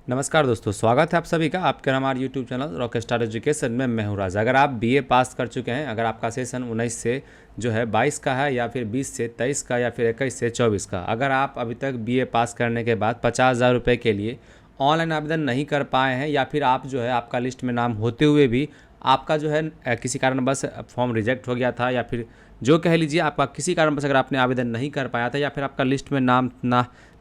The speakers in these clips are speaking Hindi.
नमस्कार दोस्तों, स्वागत है आप सभी का आपके हमारे यूट्यूब चैनल रॉकस्टार एजुकेशन में। मैं हूं राज। अगर आप बीए पास कर चुके हैं, अगर आपका सेशन 19 से जो है 22 का है, या फिर 20 से 23 का, या फिर 21 से 24 का, अगर आप अभी तक बीए पास करने के बाद 50,000 रुपये के लिए ऑनलाइन आवेदन नहीं कर पाए हैं, या फिर आप जो है आपका लिस्ट में नाम होते हुए भी आपका जो है किसी कारणवश फॉर्म रिजेक्ट हो गया था, या फिर जो कह लीजिए आपका किसी कारणवश अगर आपने आवेदन नहीं कर पाया था, या फिर आपका लिस्ट में नाम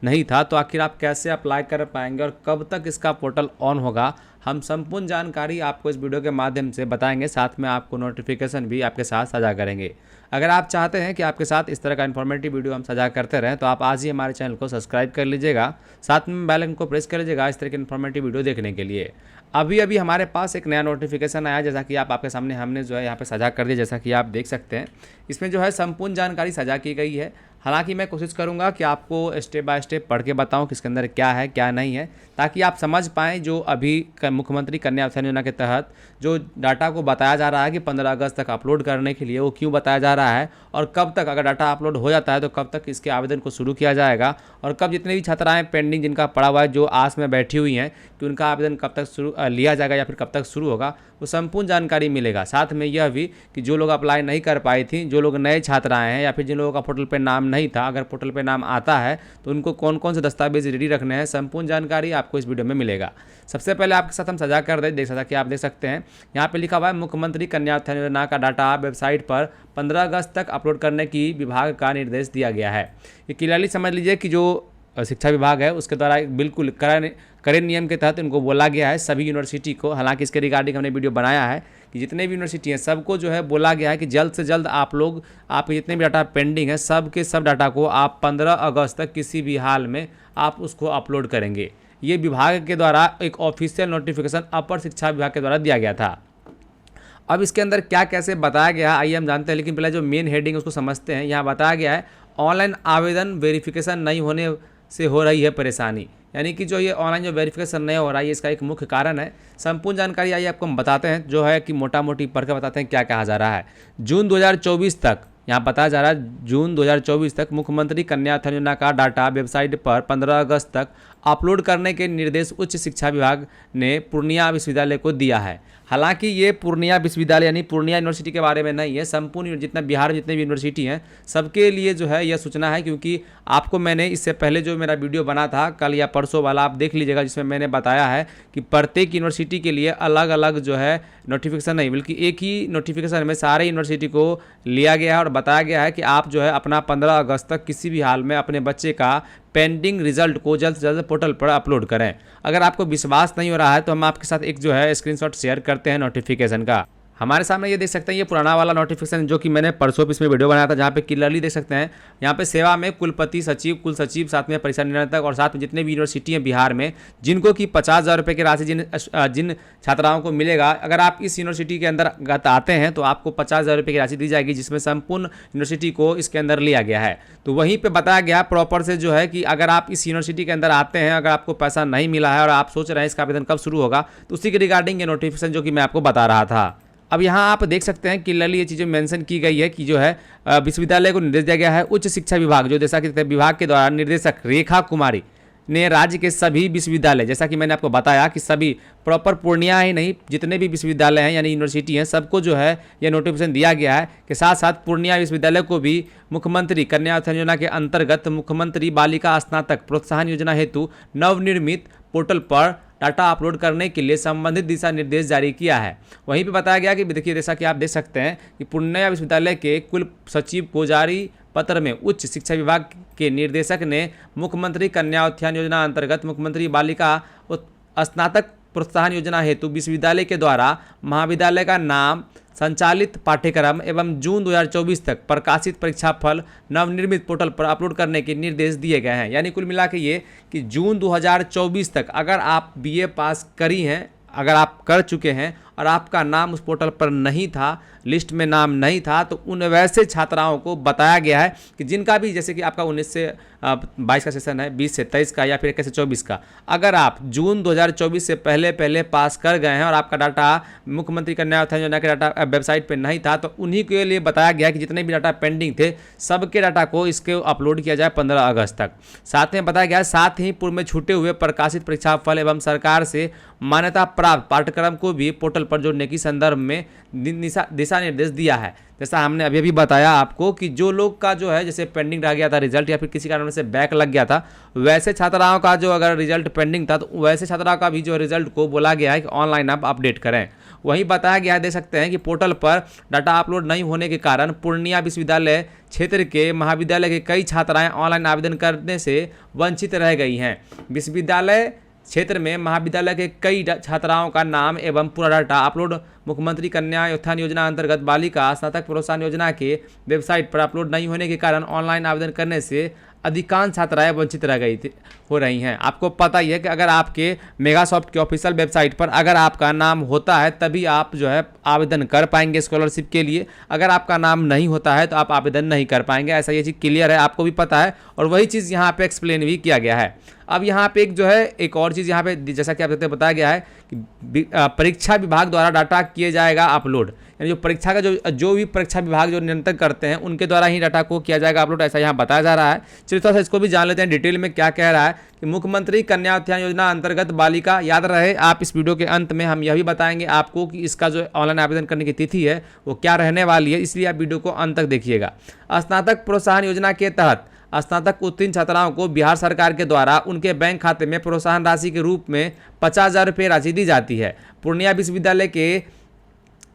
नहीं था, तो आखिर आप कैसे अप्लाई कर पाएंगे और कब तक इसका पोर्टल ऑन होगा, हम संपूर्ण जानकारी आपको इस वीडियो के माध्यम से बताएंगे। साथ में आपको नोटिफिकेशन भी आपके साथ साझा करेंगे। अगर आप चाहते हैं कि आपके साथ इस तरह का इन्फॉर्मेटिव वीडियो हम साझा करते रहें, तो आप आज ही हमारे चैनल को सब्सक्राइब कर लीजिएगा, साथ में बेल आइकन को प्रेस कर लीजिएगा इस तरह के इन्फॉर्मेटिव वीडियो देखने के लिए। अभी हमारे पास एक नया नोटिफिकेशन आया, जैसा कि आपके सामने हमने जो है यहाँ पे साझा कर दिया, जैसा कि आप देख सकते हैं। इसमें जो है संपूर्ण जानकारी साझा की गई है। हालांकि मैं कोशिश करूंगा कि आपको स्टेप बाय स्टेप पढ़ के बताऊं कि इसके अंदर क्या है क्या नहीं है, ताकि आप समझ पाएँ जो अभी मुख्यमंत्री कन्या उत्थान योजना के तहत जो डाटा को बताया जा रहा है कि 15 अगस्त तक अपलोड करने के लिए, वो क्यों बताया जा रहा है, और कब तक अगर डाटा अपलोड हो जाता है तो कब तक इसके आवेदन को शुरू किया जाएगा, और कब जितने भी छात्राएं पेंडिंग जिनका पड़ा हुआ है, जो आस में बैठी हुई हैं कि उनका आवेदन कब तक शुरू लिया जाएगा या फिर कब तक शुरू होगा, वो संपूर्ण जानकारी मिलेगा। साथ में यह भी कि जो लोग अप्लाई नहीं कर पाई थी, जो लोग नए छात्र आए हैं, या फिर जिन लोगों का पोर्टल पे नाम नहीं था, अगर पोर्टल पे नाम आता है तो उनको कौन कौन से दस्तावेज रेडी रखने हैं, संपूर्ण जानकारी आपको इस वीडियो में मिलेगा। सबसे पहले आपके साथ हम साझा कर दें, जैसा कि आप देख सकते हैं यहाँ पे लिखा हुआ है मुख्यमंत्री कन्या उत्थान योजना का डाटा वेबसाइट पर 15 अगस्त तक अपलोड करने की विभाग का निर्देश दिया गया है। ये क्लियरली समझ लीजिए कि जो शिक्षा विभाग है उसके द्वारा बिल्कुल कड़े नियम के तहत इनको बोला गया है सभी यूनिवर्सिटी को। हालांकि इसके रिगार्डिंग हमने वीडियो बनाया है कि जितने भी यूनिवर्सिटी हैं सबको जो है बोला गया है कि जल्द से जल्द आप लोग आपके जितने भी डाटा पेंडिंग है सब के सब डाटा को आप 15 अगस्त तक किसी भी हाल में आप उसको अपलोड करेंगे। ये विभाग के द्वारा एक ऑफिशियल नोटिफिकेशन अपर शिक्षा विभाग के द्वारा दिया गया था। अब इसके अंदर क्या कैसे बताया गया है आइए हम जानते हैं, लेकिन पहले जो मेन हेडिंग है उसको समझते हैं। यहाँ बताया गया है ऑनलाइन आवेदन वेरिफिकेशन नहीं होने से हो रही है परेशानी, यानी कि जो ये ऑनलाइन जो वेरिफिकेशन नहीं हो रहा है, इसका एक मुख्य कारण है। संपूर्ण जानकारी आइए आपको हम बताते हैं, जो है कि मोटा मोटी पढ़ के बताते हैं क्या कहा जा रहा है। जून 2024 तक यहाँ बताया जा रहा है, जून 2024 तक मुख्यमंत्री कन्या उत्थान योजना का डाटा वेबसाइट पर 15 अगस्त तक अपलोड करने के निर्देश उच्च शिक्षा विभाग ने पूर्णिया विश्वविद्यालय को दिया है। हालांकि ये पूर्णिया विश्वविद्यालय यानी पूर्णिया यूनिवर्सिटी के बारे में नहीं है, संपूर्ण जितना बिहार में जितने भी यूनिवर्सिटी हैं सबके लिए जो है यह सूचना है। क्योंकि आपको मैंने इससे पहले जो मेरा वीडियो बना था कल या परसों वाला, आप देख लीजिएगा, जिसमें मैंने बताया है कि प्रत्येक यूनिवर्सिटी के लिए अलग अलग जो है नोटिफिकेशन नहीं बल्कि एक ही नोटिफिकेशन में सारे यूनिवर्सिटी को लिया गया है और बताया गया है कि आप जो है अपना 15 अगस्त तक किसी भी हाल में अपने बच्चे का पेंडिंग रिजल्ट को जल्द से जल्द पोर्टल पर अपलोड करें। अगर आपको विश्वास नहीं हो रहा है तो हम आपके साथ एक जो है स्क्रीनशॉट शेयर करते हैं नोटिफिकेशन का। हमारे सामने ये देख सकते हैं, ये पुराना वाला नोटिफिकेशन जो कि मैंने परसों इसमें वीडियो बनाया था, जहाँ पे क्लियरली देख सकते हैं यहाँ पे सेवा में कुलपति सचिव कुल सचिव, साथ में परीक्षा नियंत्रक और साथ में जितने भी यूनिवर्सिटी हैं बिहार में जिनको कि 50,000 रुपये की राशि जिन छात्राओं को मिलेगा, अगर आप इस यूनिवर्सिटी के अंदर आते हैं तो आपको 50,000 रुपये की राशि दी जाएगी, जिसमें संपूर्ण यूनिवर्सिटी को इसके अंदर लिया गया है। तो वहीं पर बताया गया प्रॉपर से जो है कि अगर आप इस यूनिवर्सिटी के अंदर आते हैं, अगर आपको पैसा नहीं मिला है और आप सोच रहे हैं इसका आवेदन कब शुरू होगा, तो उसी के रिगार्डिंग ये नोटिफिकेशन जो कि मैं आपको बता रहा था। अब यहाँ आप देख सकते हैं क्लियरली ये चीज़ें मेंशन की गई है कि जो है विश्वविद्यालय को निर्देश दिया गया है। उच्च शिक्षा विभाग जो जैसा कि विभाग के द्वारा निर्देशक रेखा कुमारी ने राज्य के सभी विश्वविद्यालय, जैसा कि मैंने आपको बताया कि सभी प्रॉपर पूर्णिया ही नहीं जितने भी विश्वविद्यालय हैं यानी यूनिवर्सिटी हैं सबको जो है यह नोटिफिकेशन दिया गया है कि साथ साथ पूर्णिया विश्वविद्यालय को भी मुख्यमंत्री कन्या उत्थान योजना के अंतर्गत मुख्यमंत्री बालिका स्नातक प्रोत्साहन योजना हेतु नवनिर्मित पोर्टल पर डाटा अपलोड करने के लिए संबंधित दिशा निर्देश जारी किया है। वहीं पे बताया गया कि देखिए जैसा कि आप देख सकते हैं कि पूर्णिया विश्वविद्यालय के कुल सचिव को जारी पत्र में उच्च शिक्षा विभाग के निर्देशक ने मुख्यमंत्री कन्या उत्थान योजना अंतर्गत मुख्यमंत्री बालिका स्नातक प्रोत्साहन योजना हेतु विश्वविद्यालय के द्वारा महाविद्यालय का नाम, संचालित पाठ्यक्रम एवं जून 2024 तक प्रकाशित परीक्षा फल नवनिर्मित पोर्टल पर अपलोड करने के निर्देश दिए गए हैं। यानी कुल मिला के ये कि जून 2024 तक अगर आप बीए पास करी हैं, अगर आप कर चुके हैं और आपका नाम उस पोर्टल पर नहीं था, लिस्ट में नाम नहीं था, तो उन वैसे छात्राओं को बताया गया है कि जिनका भी, जैसे कि आपका 19 से 22 का सेशन है, 20 से 23 का या फिर 21 से 24 का, अगर आप जून 2024 से पहले पास कर गए हैं और आपका डाटा मुख्यमंत्री कन्या उत्थान योजना के डाटा वेबसाइट पर नहीं था, तो उन्हीं के लिए बताया गया कि जितने भी डाटा पेंडिंग थे सबके डाटा को इसके अपलोड किया जाए 15 अगस्त तक। साथ में बताया गया, साथ ही पूर्व में छूटे हुए प्रकाशित परीक्षा फल एवं सरकार से मान्यता प्राप्त पाठ्यक्रम को भी पोर्टल पर जोड़ने की संदर्भ में दिशा निर्देश दिया है। जैसा हमने अभी बताया आपको कि जो लोग का जो है जैसे पेंडिंग रह गया था रिजल्ट या फिर किसी कारण से बैक लग गया था, वैसे छात्राओं का जो अगर रिजल्ट पेंडिंग था तो वैसे छात्राओं का भी जो रिजल्ट को बोला गया है कि ऑनलाइन आप अपडेट करें। वहीं बताया गया है, देख सकते हैं कि पोर्टल पर डाटा अपलोड नहीं होने के कारण पूर्णिया विश्वविद्यालय क्षेत्र के महाविद्यालय के कई छात्राएं ऑनलाइन आवेदन करने से वंचित रह गई हैं। विश्वविद्यालय क्षेत्र में महाविद्यालय के कई छात्राओं का नाम एवं पूरा डाटा अपलोड मुख्यमंत्री कन्या उत्थान योजना अंतर्गत बालिका स्नातक प्रोत्साहन योजना के वेबसाइट पर अपलोड नहीं होने के कारण ऑनलाइन आवेदन करने से अधिकांश छात्राएं वंचित रह गई हो रही हैं। आपको पता ही है कि अगर आपके मेगासॉफ्ट के ऑफिशियल वेबसाइट पर अगर आपका नाम होता है तभी आप जो है आवेदन कर पाएंगे स्कॉलरशिप के लिए, अगर आपका नाम नहीं होता है तो आप आवेदन नहीं कर पाएंगे। ऐसा ये चीज़ क्लियर है, आपको भी पता है, और वही चीज़ यहाँ पे एक्सप्लेन भी किया गया है। अब यहाँ पे एक जो है एक और चीज़ यहाँ पे जैसा कि आप देखते बताया गया है कि परीक्षा विभाग द्वारा डाटा किया जाएगा अपलोड, यानी जो परीक्षा का जो भी परीक्षा विभाग जो निरंतर करते हैं उनके द्वारा ही डाटा को किया जाएगा अपलोड, ऐसा यहाँ बताया जा रहा है। चलिए थोड़ा सा इसको भी जान लेते हैं डिटेल में क्या कह रहा है कि मुख्यमंत्री कन्या उत्थान योजना अंतर्गत बालिका, याद रहे आप इस वीडियो के अंत में हम यह भी बताएंगे आपको कि इसका जो ऑनलाइन आवेदन करने की तिथि है वो क्या रहने वाली है, इसलिए आप वीडियो को अंत तक देखिएगा। स्नातक प्रोत्साहन योजना के तहत स्नातक उत्तीर्ण छात्राओं को बिहार सरकार के द्वारा उनके बैंक खाते में प्रोत्साहन राशि के रूप में 50,000 रुपये राशि दी जाती है। पूर्णिया विश्वविद्यालय के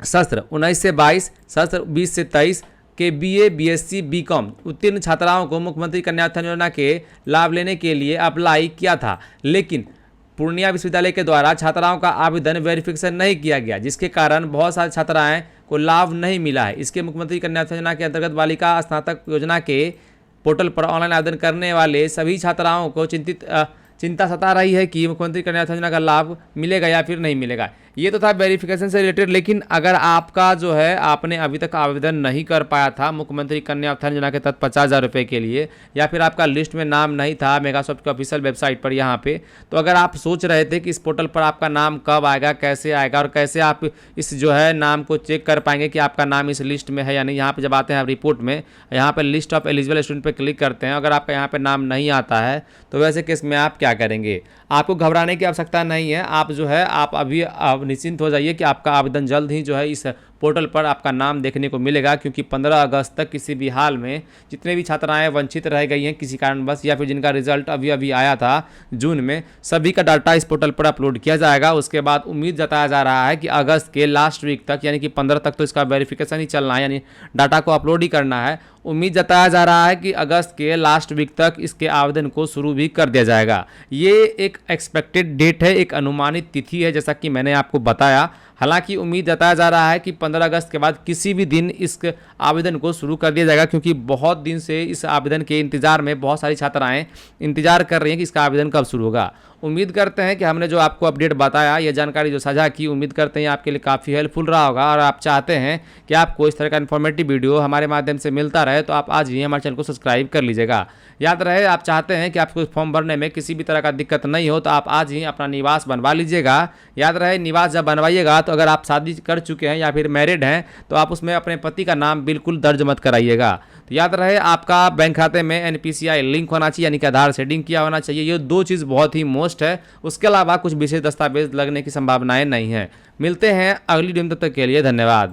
सत्र 19 से 22, सत्र 20 से 23 के BA, BSc, BCom उत्तीर्ण छात्राओं को मुख्यमंत्री कन्या उत्थान योजना के लाभ लेने के लिए अप्लाई किया था, लेकिन पूर्णिया विश्वविद्यालय के द्वारा छात्राओं का आवेदन वेरिफिकेशन नहीं किया गया, जिसके कारण बहुत सारी छात्राएं को लाभ नहीं मिला है। इसके मुख्यमंत्री कन्या उत्थान योजना के अंतर्गत बालिका स्नातक योजना के पोर्टल पर ऑनलाइन आवेदन करने वाले सभी छात्राओं को चिंता सता रही है कि मुख्यमंत्री कन्या उत्थान योजना का लाभ मिलेगा या फिर नहीं मिलेगा। ये तो था वेरिफिकेशन से रिलेटेड, लेकिन अगर आपका जो है आपने अभी तक आवेदन नहीं कर पाया था मुख्यमंत्री कन्या उत्थान योजना के तहत 50,000 रुपये के लिए, या फिर आपका लिस्ट में नाम नहीं था मेगासॉफ्ट के ऑफिशियल वेबसाइट पर यहाँ पे, तो अगर आप सोच रहे थे कि इस पोर्टल पर आपका नाम कब आएगा, कैसे आएगा और कैसे आप इस जो है नाम को चेक कर पाएंगे कि आपका नाम इस लिस्ट में है या नहीं, यहाँ पर जब आते हैं रिपोर्ट में, यहाँ पर लिस्ट ऑफ एलिजिबल स्टूडेंट पर क्लिक करते हैं, अगर आपका यहाँ पर नाम नहीं आता है तो वैसे केस में आप क्या करेंगे। आपको घबराने की आवश्यकता नहीं है, आप जो है आप अभी निश्चिंत हो जाइए कि आपका आवेदन जल्द ही जो है इस पोर्टल पर आपका नाम देखने को मिलेगा, क्योंकि 15 अगस्त तक किसी भी हाल में जितने भी छात्राएं वंचित रह गई हैं किसी कारणवश या फिर जिनका रिजल्ट अभी अभी आया था जून में, सभी का डाटा इस पोर्टल पर अपलोड किया जाएगा। उसके बाद उम्मीद जताया जा रहा है कि अगस्त के लास्ट वीक तक यानी कि 15 तक तो इसका वेरिफिकेशन ही चलना है, यानी डाटा को अपलोड ही करना है। उम्मीद जताया जा रहा है कि अगस्त के लास्ट वीक तक इसके आवेदन को शुरू भी कर दिया जाएगा। ये एक एक्सपेक्टेड डेट है, एक अनुमानित तिथि है, जैसा कि मैंने आपको बताया। हालांकि उम्मीद जताया जा रहा है कि 15 अगस्त के बाद किसी भी दिन इस आवेदन को शुरू कर दिया जाएगा, क्योंकि बहुत दिन से इस आवेदन के इंतजार में बहुत सारी छात्राएं इंतजार कर रही हैं कि इसका आवेदन कब शुरू होगा। उम्मीद करते हैं कि हमने जो आपको अपडेट बताया, ये जानकारी जो साझा की, उम्मीद करते हैं आपके लिए काफ़ी हेल्पफुल रहा होगा, और आप चाहते हैं कि आपको इस तरह का इन्फॉर्मेटिव वीडियो हमारे माध्यम से मिलता रहे तो आप आज ही हमारे चैनल को सब्सक्राइब कर लीजिएगा। याद रहे, आप चाहते हैं कि आपको फॉर्म भरने में किसी भी तरह का दिक्कत नहीं हो तो आप आज ही अपना निवास बनवा लीजिएगा। याद रहे, निवास जब बनवाइएगा तो अगर आप शादी कर चुके हैं या फिर मैरिड हैं तो आप उसमें अपने पति का नाम बिल्कुल दर्ज मत कराइएगा। तो याद रहे, आपका बैंक खाते में NPCI लिंक होना चाहिए, यानी कि आधार सेटिंग किया होना चाहिए। ये दो चीज़ बहुत ही मोस्ट है, उसके अलावा कुछ विशेष दस्तावेज लगने की संभावनाएं नहीं है। मिलते हैं अगली वीडियो में, तब तक के लिए धन्यवाद।